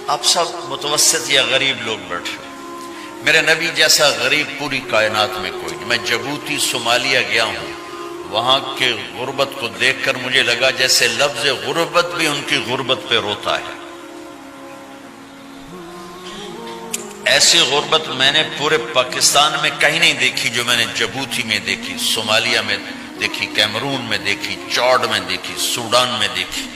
آپ سب متوسط یا غریب لوگ بیٹھے، میرے نبی جیسا غریب پوری کائنات میں کوئی نہیں۔ میں جبوتی صومالیہ گیا ہوں، وہاں کے غربت کو دیکھ کر مجھے لگا جیسے لفظ غربت بھی ان کی غربت پہ روتا ہے۔ ایسی غربت میں نے پورے پاکستان میں کہیں نہیں دیکھی جو میں نے جبوتی میں دیکھی، صومالیہ میں دیکھی، کیمرون میں دیکھی، چاڈ میں دیکھی، سوڈان میں دیکھی۔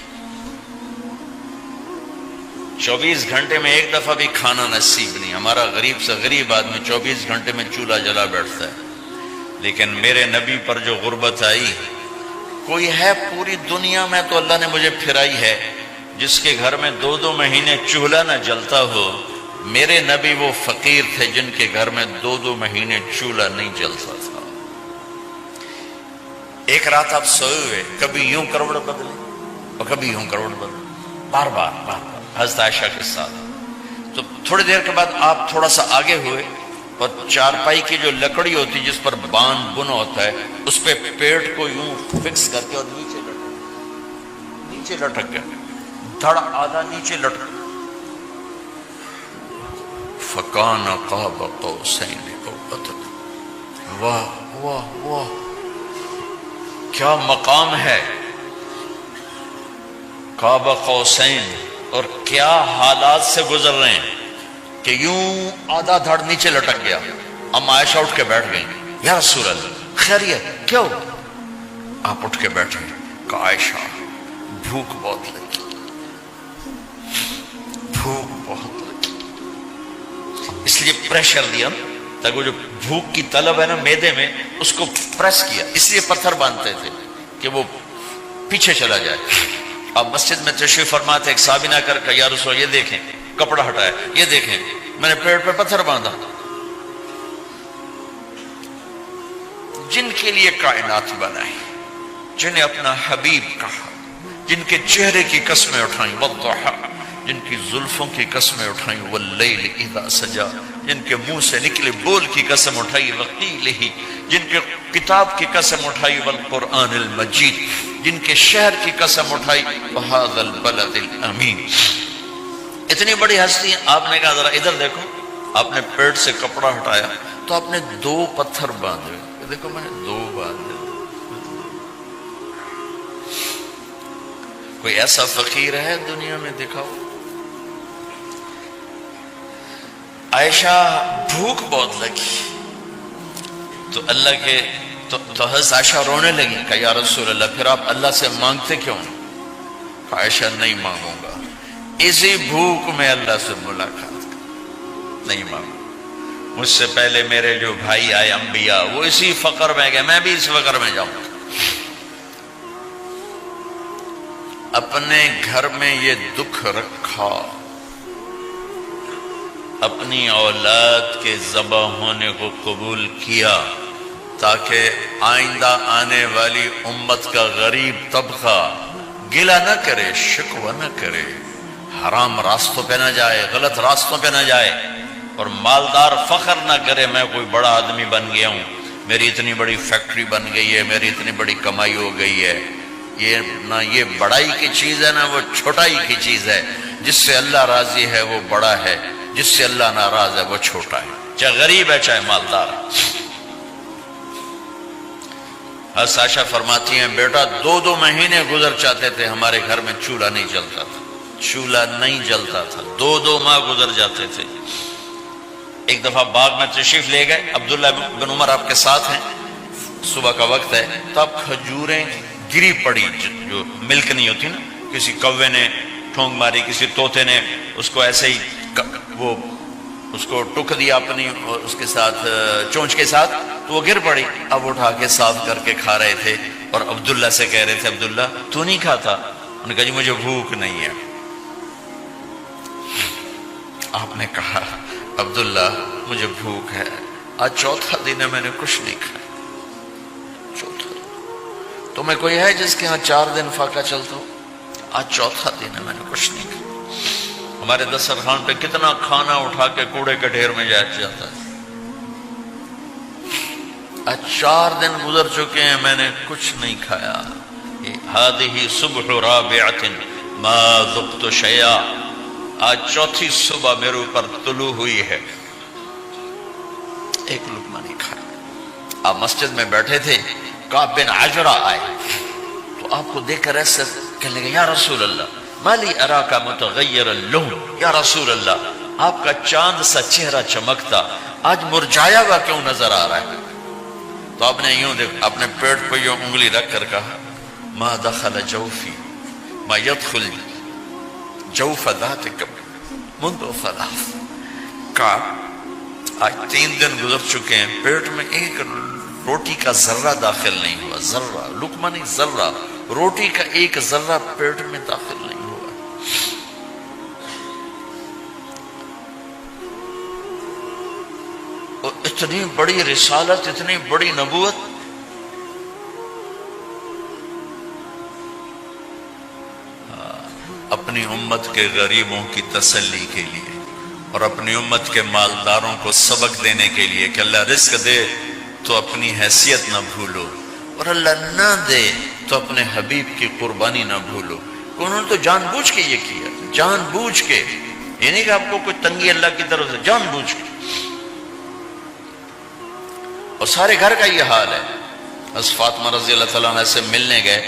24 گھنٹے میں ایک دفعہ بھی کھانا نصیب نہیں۔ ہمارا غریب سے غریب آدمی 24 گھنٹے میں چولہا جلا بیٹھتا ہے، لیکن میرے نبی پر جو غربت آئی، کوئی ہے پوری دنیا میں تو اللہ نے مجھے پھرائی ہے جس کے گھر میں 2 مہینے چولہا نہ جلتا ہو۔ میرے نبی وہ فقیر تھے جن کے گھر میں 2 مہینے چولہا نہیں جلتا تھا۔ ایک رات آپ سوئے ہوئے، کبھی یوں کروڑ بدلے اور کبھی یوں کروڑ بدلے، بار بار حضرت عائشہ کے ساتھ۔ تو تھوڑی دیر کے بعد آپ تھوڑا سا آگے ہوئے اور چارپائی کی جو لکڑی ہوتی جس پر بان بنا ہوتا ہے، اس پہ پیٹ کو یوں فکس کر کے اور نیچے لٹک گیا، دھڑ آدھا نیچے لٹک۔ فکان قاب قوسین او ادنیٰ۔ واہ واہ واہ، کیا مقام ہے قاب قوسین، اور کیا حالات سے گزر رہے ہیں کہ یوں آدھا دھڑ نیچے لٹک گیا۔ ام عائشہ اٹھ کے بیٹھ گئی، یا رسول اللہ خیریت کیوں؟ آپ اٹھ کے بیٹھے کہ عائشہ بھوک بہت لگی، بھوک بہت لگی، اس لیے پریشر دیا تاکہ وہ جو بھوک کی طلب ہے نا میدے میں، اس کو پریس کیا، اس لیے پتھر باندھتے تھے کہ وہ پیچھے چلا جائے۔ اب مسجد میں تشریف فرما تھے، ایک صحابی نہ کر کہ یا رسول اللہ یہ دیکھیں، کپڑا ہٹایا، یہ دیکھیں میں نے پیڑ پہ پتھر باندھا۔ جن کے لیے کائنات بنائی، جنہیں اپنا حبیب کہا، جن کے چہرے کی قسمیں اٹھائیں، والضحیٰ، جن کی زلفوں کی قسمیں اٹھائیں، واللیل اذا سجا، جن کے منہ سے نکلے بول کی قسم اٹھائی، وقیلہ، جن کے کتاب کی قسم اٹھائی، والقرآن المجید، جن کے شہر کی قسم اٹھائی، وہذا البلد الامین۔ اتنی بڑی ہستی، آپ نے کہا ذرا ادھر دیکھو، آپ نے پیٹ سے کپڑا ہٹایا تو آپ نے 2 پتھر باندھے، دیکھو میں نے 2 باندھے۔ کوئی ایسا فقیر ہے دنیا میں؟ دکھاؤ۔ عائشہ بھوک بہت لگی تو اللہ کے تو حضرت عائشہ رونے لگی کہ یا رسول اللہ پھر آپ اللہ سے مانگتے کیوں؟ کہ عائشہ نہیں مانگوں گا، اسی بھوک میں اللہ سے ملاقات نہیں مانگوں۔ مجھ سے پہلے میرے جو بھائی آئے انبیاء، وہ اسی فقر میں گئے، میں بھی اس فقر میں جاؤں گا۔ اپنے گھر میں یہ دکھ رکھا، اپنی اولاد کے ذبح ہونے کو قبول کیا تاکہ آئندہ آنے والی امت کا غریب طبقہ گلہ نہ کرے، شکوہ نہ کرے، حرام راستوں پہ نہ جائے، غلط راستوں پہ نہ جائے، اور مالدار فخر نہ کرے میں کوئی بڑا آدمی بن گیا ہوں، میری اتنی بڑی فیکٹری بن گئی ہے، میری اتنی بڑی کمائی ہو گئی ہے۔ یہ نہ یہ بڑائی کی چیز ہے، نہ وہ چھوٹائی کی چیز ہے۔ جس سے اللہ راضی ہے وہ بڑا ہے، جس سے اللہ ناراض ہے وہ چھوٹا ہے، چاہے غریب ہے چاہے مالدار ہے۔ حضرت عائشہ فرماتی ہیں بیٹا 2 مہینے گزر جاتے تھے، ہمارے گھر میں چولہا نہیں جلتا تھا، چولہا نہیں جلتا تھا، 2 ماہ گزر جاتے تھے۔ ایک دفعہ باغ میں تشریف لے گئے، عبداللہ بن عمر آپ کے ساتھ ہیں، صبح کا وقت ہے، تو اب کھجوریں گری پڑی، جو ملک نہیں ہوتی نا، کسی کوے نے ٹھونک ماری، کسی طوطے نے اس کو ایسے ہی وہ اس کو ٹک دیا اپنی اس کے ساتھ چونچ کے ساتھ، تو وہ گر پڑی۔ اب اٹھا کے صاف کر کے کھا رہے تھے اور عبداللہ سے کہہ رہے تھے عبداللہ تو نہیں کھاتا؟ انہوں نے کہا جی مجھے بھوک نہیں ہے۔ آپ نے کہا عبداللہ مجھے بھوک ہے، آج 4تھا دن ہے میں نے کچھ نہیں کھایا، 4تھا دن۔ تمہیں کوئی ہے جس کے ہاں 4 دن فاقہ چلتا ہو؟ آج 4تھا دن ہے میں نے کچھ نہیں کھایا۔ ہمارے دسترخوان پہ کتنا کھانا اٹھا کے کوڑے کے ڈھیر میں جاتا ہے، آج 4 دن گزر چکے ہیں میں نے کچھ نہیں کھایا۔ هذه صبح رابعة ما ذقت شيئا، آج چوتھی صبح میرے اوپر طلوع ہوئی ہے، ایک لقمہ نہیں کھایا۔ آپ مسجد میں بیٹھے تھے، کعب بن عجرہ آئے تو آپ کو دیکھ کر ایسے کہنے لگے یا رسول اللہ مالی اراکا متغیر اللون، یا رسول اللہ آپ کا چاند سا چہرہ چمکتا آج مرجھایا ہوا کیوں نظر آ رہا ہے؟ تو آپ نے یوں دیکھ اپنے پیٹ پہ یوں انگلی رکھ کر کہا ما دخل جوفی ما يدخل جوف ذاتک منذ ثلاث، کہا آج 3 دن گزر چکے ہیں، پیٹ میں ایک روٹی کا ذرہ داخل نہیں ہوا، ذرہ، لقمہ نہیں ذرہ، روٹی کا ایک ذرہ پیٹ میں داخل نہیں ہوا۔ اور اتنی بڑی رسالت، اتنی بڑی نبوت، اپنی امت کے غریبوں کی تسلی کے لیے اور اپنی امت کے مالداروں کو سبق دینے کے لیے کہ اللہ رزق دے تو اپنی حیثیت نہ بھولو، اور اللہ نہ دے تو اپنے حبیب کی قربانی نہ بھولو۔ انہوں نے تو جان بوجھ کے یہ کیا، جان بوجھ کے، یہ نہیں کہ آپ کو کوئی تنگی اللہ کی طرف سے، جان بوجھ کے۔ اور سارے گھر کا یہ حال ہے۔ حضرت فاطمہ رضی اللہ تعالیٰ عنہ سے ملنے گئے،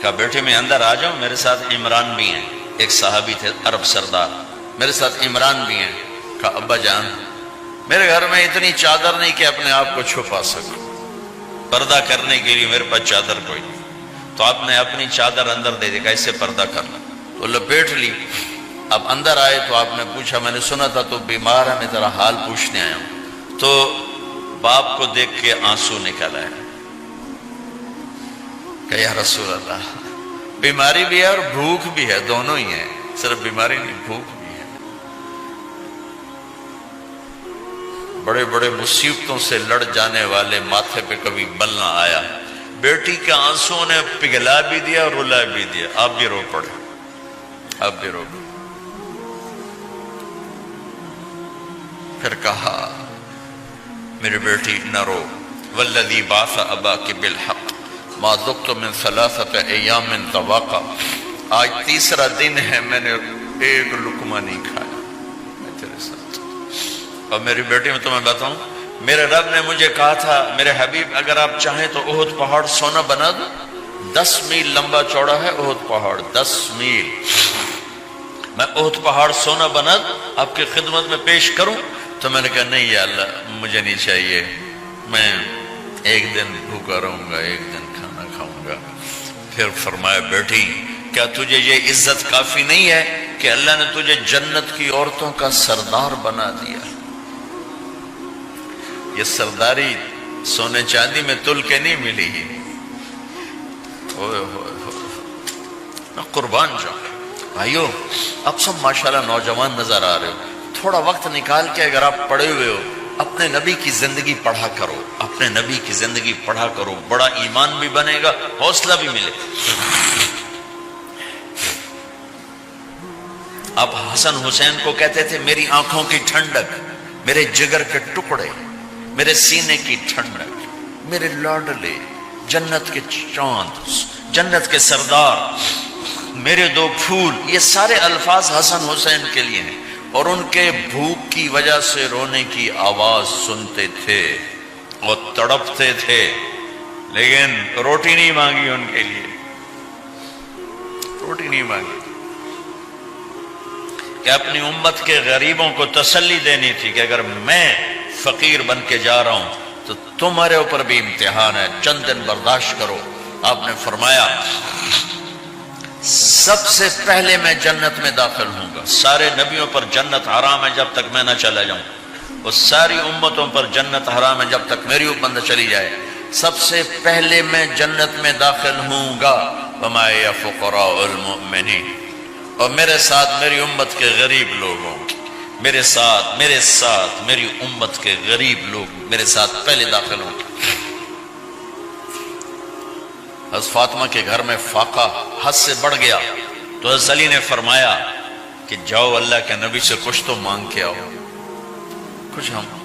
کہا بیٹے میں اندر آ جاؤں، میرے ساتھ عمران بھی ہیں، ایک صحابی تھے عرب سردار، میرے ساتھ عمران بھی ہیں۔ کہا ابا جان میرے گھر میں اتنی چادر نہیں کہ اپنے آپ کو چھپا سکوں، پردہ کرنے کے لیے میرے پاس چادر کوئی نہیں، تو آپ نے اپنی چادر اندر دے دی، کہا اس سے پردہ کرنا، تو لپیٹ لی۔ اب اندر آئے تو آپ نے پوچھا میں نے سنا تھا تو بیمار ہے، میں تیرا حال پوچھنے آیا ہوں۔ تو باپ کو دیکھ کے آنسو نکل آئے کہ یا رسول اللہ بیماری بھی ہے اور بھوک بھی ہے، دونوں ہی ہیں، صرف بیماری نہیں بھوک بھی ہے۔ بڑے بڑے مصیبتوں سے لڑ جانے والے ماتھے پہ کبھی بل نہ آیا، بیٹی کے آنسوں نے پگھلا بھی دیا اور رلا بھی دیا، آپ بھی رو پڑے، آپ بھی رو پڑے۔ پھر کہا میری بیٹی نہ رو، والذی بعث اباک بالحق ما ذقت من 3 ایام طواقا، آج تیسرا دن ہے میں نے ایک لقمہ نہیں کھایا، میں تیرے ساتھ۔ اور میری بیٹی میں تمہیں بتاؤں، میرے رب نے مجھے کہا تھا میرے حبیب اگر آپ چاہیں تو احد پہاڑ سونا بنا دو، 10 میل لمبا چوڑا ہے احد پہاڑ، 10 میل، میں احد پہاڑ سونا بنا دوں آپ کی خدمت میں پیش کروں؟ تو میں نے کہا نہیں یا اللہ مجھے نہیں چاہیے، میں ایک دن بھوکا رہوں گا، ایک دن کھانا کھاؤں گا۔ پھر فرمایا بیٹی کیا تجھے یہ عزت کافی نہیں ہے کہ اللہ نے تجھے جنت کی عورتوں کا سردار بنا دیا؟ یہ سرداری سونے چاندی میں تل کے نہیں ملی، میں قربان جاؤں۔ بھائیو اب سب ماشاءاللہ نوجوان نظر آ رہے ہو، تھوڑا وقت نکال کے اگر آپ پڑھے ہوئے ہو اپنے نبی کی زندگی پڑھا کرو، اپنے نبی کی زندگی پڑھا کرو، بڑا ایمان بھی بنے گا، حوصلہ بھی ملے۔ آپ حسن حسین کو کہتے تھے میری آنکھوں کی ٹھنڈک، میرے جگر کے ٹکڑے، میرے سینے کی ٹھنڈک، میرے لاڈلے، جنت کے چاند، جنت کے سردار، میرے 2 پھول، یہ سارے الفاظ حسن حسین کے لیے ہیں۔ اور ان کے بھوک کی وجہ سے رونے کی آواز سنتے تھے اور تڑپتے تھے، لیکن روٹی نہیں مانگی ان کے لیے، روٹی نہیں مانگی، کہ اپنی امت کے غریبوں کو تسلی دینی تھی کہ اگر میں فقیر بن کے جا رہا ہوں تو تمہارے اوپر بھی امتحان ہے، چند دن برداشت کرو۔ آپ نے فرمایا سب سے پہلے میں جنت میں داخل ہوں گا، سارے نبیوں پر جنت حرام ہے جب تک میں نہ چلا جاؤں، اور ساری امتوں پر جنت حرام ہے جب تک میری امت نہ چلی جائے، سب سے پہلے میں جنت میں داخل ہوں گا۔ وما یا فقراء المؤمنین، اور میرے ساتھ میری امت کے غریب لوگوں، میرے ساتھ میری امت کے غریب لوگ میرے ساتھ پہلے داخل ہوں گے۔ حضرت فاطمہ کے گھر میں فاقہ حد سے بڑھ گیا تو حضرت علی نے فرمایا کہ جاؤ اللہ کے نبی سے کچھ تو مانگ کے آؤ،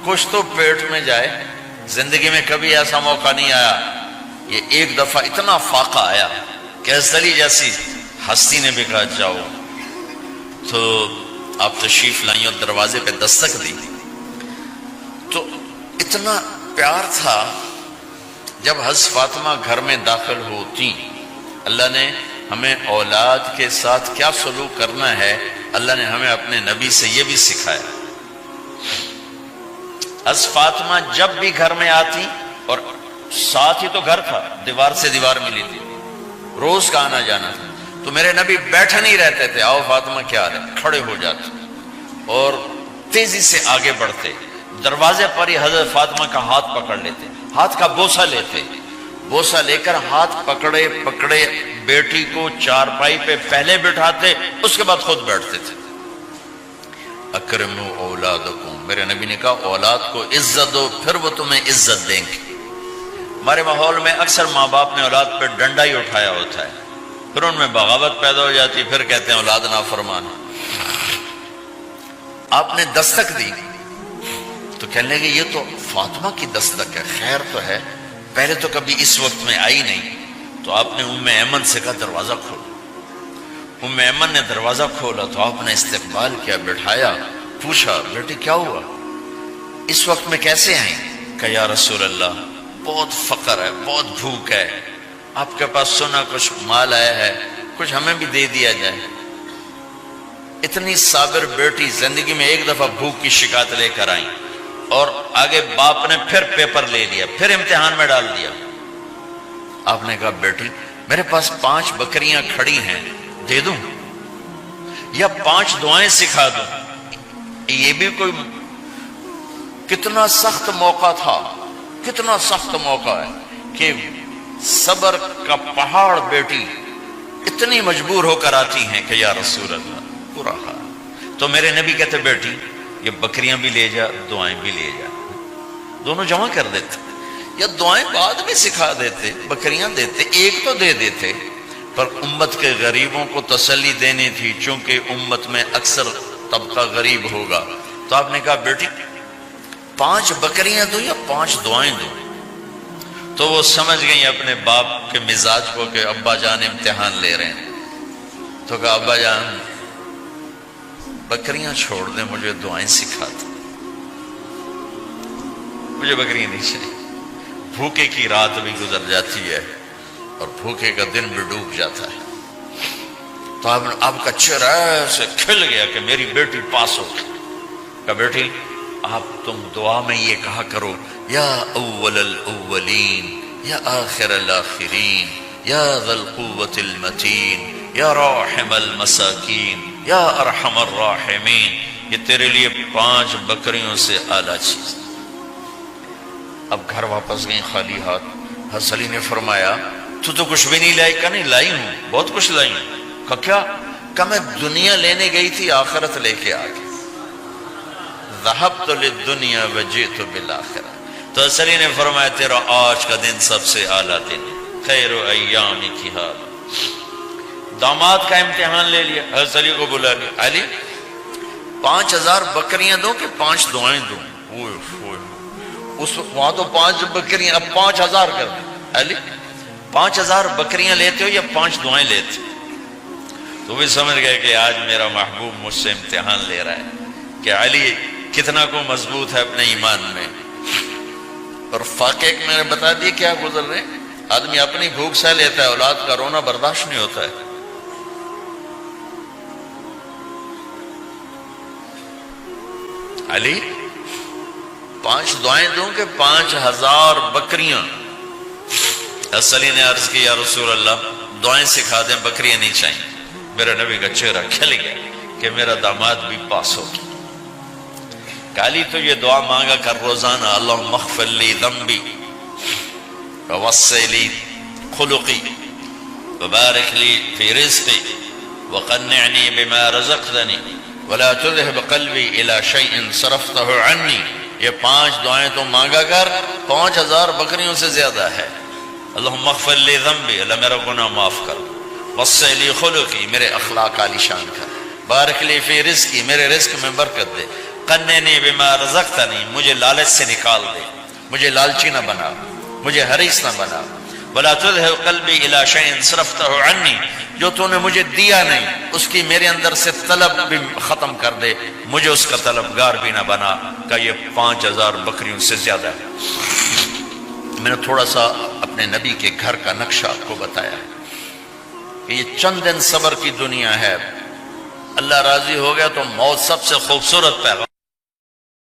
کچھ تو پیٹ میں جائے۔ زندگی میں کبھی ایسا موقع نہیں آیا، یہ ایک دفعہ اتنا فاقہ آیا کہ حضرت علی جیسی ہستی نے بھی کہا جاؤ۔ تو آپ تشریف لائیں اور دروازے پہ دستک دی تو اتنا پیار تھا. جب حضرت فاطمہ گھر میں داخل ہوتی، اللہ نے ہمیں اولاد کے ساتھ کیا سلوک کرنا ہے اللہ نے ہمیں اپنے نبی سے یہ بھی سکھایا. حضرت فاطمہ جب بھی گھر میں آتی، اور ساتھ ہی تو گھر تھا، دیوار سے دیوار ملی تھی، روز کا آنا جانا تھا، تو میرے نبی بیٹھے نہیں رہتے تھے، آؤ فاطمہ کیا حال ہے، کھڑے ہو جاتے اور تیزی سے آگے بڑھتے. دروازے پر ہی حضرت فاطمہ کا ہاتھ پکڑ لیتے، ہاتھ کا بوسہ لیتے، بوسہ لے کر ہاتھ پکڑے پکڑے بیٹی کو چارپائی پہ پہلے بٹھاتے، اس کے بعد خود بیٹھتے تھے. اکرموا اولادکم، میرے نبی نے کہا اولاد کو عزت دو، پھر وہ تمہیں عزت دیں گے. ہمارے ماحول میں اکثر ماں باپ نے اولاد پہ ڈنڈا ہی اٹھایا ہوتا ہے، پھر ان میں بغاوت پیدا ہو جاتی، پھر کہتے ہیں اولاد نافرمان. آپ نے دستک دی تو کہنے لگے یہ تو فاطمہ کی دستک ہے، خیر تو ہے، پہلے تو کبھی اس وقت میں آئی نہیں. تو آپ نے ام ایمن سے کہا دروازہ کھولو. ام ایمن نے دروازہ کھولا تو آپ نے استقبال کیا، بٹھایا، پوچھا بیٹی کیا ہوا، اس وقت میں کیسے آئیں؟ کہ یا رسول اللہ بہت فقر ہے، بہت بھوک ہے، آپ کے پاس سنا کچھ مال آیا ہے، کچھ ہمیں بھی دے دیا جائے. اتنی صابر بیٹی زندگی میں ایک دفعہ بھوک کی شکایت لے کر آئیں، اور آگے باپ نے پھر پیپر لے لیا، پھر امتحان میں ڈال دیا. آپ نے کہا بیٹی میرے پاس 5 بکریاں کھڑی ہیں، دے دوں یا 5 دعائیں سکھا دوں؟ یہ بھی کوئی کتنا سخت موقع تھا، کتنا سخت موقع ہے کہ صبر کا پہاڑ بیٹی اتنی مجبور ہو کر آتی ہیں کہ یا رسول اللہ برا حال. تو میرے نبی کہتے بیٹی یہ بکریاں بھی لے جا، دعائیں بھی لے جا، دونوں جمع کر دیتے، یا دعائیں بعد میں سکھا دیتے، بکریاں دیتے، ایک تو دے دیتے. پر امت کے غریبوں کو تسلی دینی تھی، چونکہ امت میں اکثر طبقہ غریب ہوگا. تو آپ نے کہا بیٹی 5 بکریاں دوں یا 5 دعائیں دوں؟ تو وہ سمجھ گئی اپنے باپ کے مزاج کو کہ ابا جان امتحان لے رہے ہیں. تو کہا ابا جان بکریاں چھوڑ دیں، مجھے دعائیں سکھا دیں، مجھے بکریاں نہیں چاہیے. بھوکے کی رات بھی گزر جاتی ہے اور بھوکے کا دن بھی ڈوب جاتا ہے. تو آپ کا چہرہ ایسے کھل گیا کہ میری بیٹی پاس ہو گئی. کہا بیٹی آپ تم دعا میں یہ کہا کرو یا اول الاولین یا آخر الاخرین یا ذا القوة المتین یا راحم المساکین یا ارحم الراحمین. یہ تیرے لیے 5 بکریوں سے اعلیٰ چیز. اب گھر واپس گئیں خالی ہاتھ. حضرت علی نے فرمایا تو کچھ بھی نہیں لائی؟ کہ نہیں لائی ہوں، بہت کچھ لائی ہوں. کہا کیا؟ کہ میں دنیا لینے گئی تھی، آخرت لے کے آ گئی. ذهبت للدنیا وجئت بالآخرہ. تو حضرت علی نے فرمایا تیرا آج کا دن سب سے اعلیٰ دن، خیر ایامک ھذا. داماد کا امتحان لے لیا، حضرت علی کو بلا لیا. علی 5000 بکریاں دوں کہ 5 دعائیں دوں؟ اس وہاں تو 5 بکریاں، اب 5000 کر دیں. علی 5000 بکریاں لیتے ہو یا 5 دعائیں لیتے؟ تو وہ سمجھ گئے کہ آج میرا محبوب مجھ سے امتحان لے رہا ہے کہ علی کتنا کو مضبوط ہے اپنے ایمان میں. اور واقعے میں نے بتا دی کیا گزر رہے. آدمی اپنی بھوک سہ لیتا ہے، اولاد کا رونا برداشت نہیں ہوتا ہے. علی 5 دعائیں دوں کہ 5000 بکریاں؟ حضرت علی نے عرض کی یا رسول اللہ دعائیں سکھا دیں، بکریاں نہیں چاہیے. میرا نبی کا چہرہ کھل گیا کہ میرا داماد بھی پاس ہو گیا. علی تو یہ دعا مانگا کر روزانہ، اللہم اغفر لی ذنبی ووسع لی خلقی وبارک لی فی رزقی وقنعنی بما رزقتنی ولا تذهب قلبی الی شیء صرفته عنی. یہ 5 دعائیں تو مانگا کر، 5000 بکریوں سے زیادہ ہے. اللہم اغفر لی ذنبی، اللہ میرا گناہ معاف کر. وسع لی خلقی، میرے اخلاق عالی شان کر. بارک لی فی رزقی، میرے رزق میں برکت دے. قننی بما رزقتنی، مجھے لالچ سے نکال دے، مجھے لالچی نہ بنا، مجھے حریص نہ بنا. ولا تذهب قلبی الی شیء صرفتہ عنی، جو تو نے مجھے دیا نہیں اس کی میرے اندر سے طلب بھی ختم کر دے، مجھے اس کا طلبگار بھی نہ بنا، کہ یہ 5000 بکریوں سے زیادہ ہے۔ میں نے تھوڑا سا اپنے نبی کے گھر کا نقشہ آپ کو بتایا کہ یہ چند دن صبر کی دنیا ہے، اللہ راضی ہو گیا تو موت سب سے خوبصورت پیغام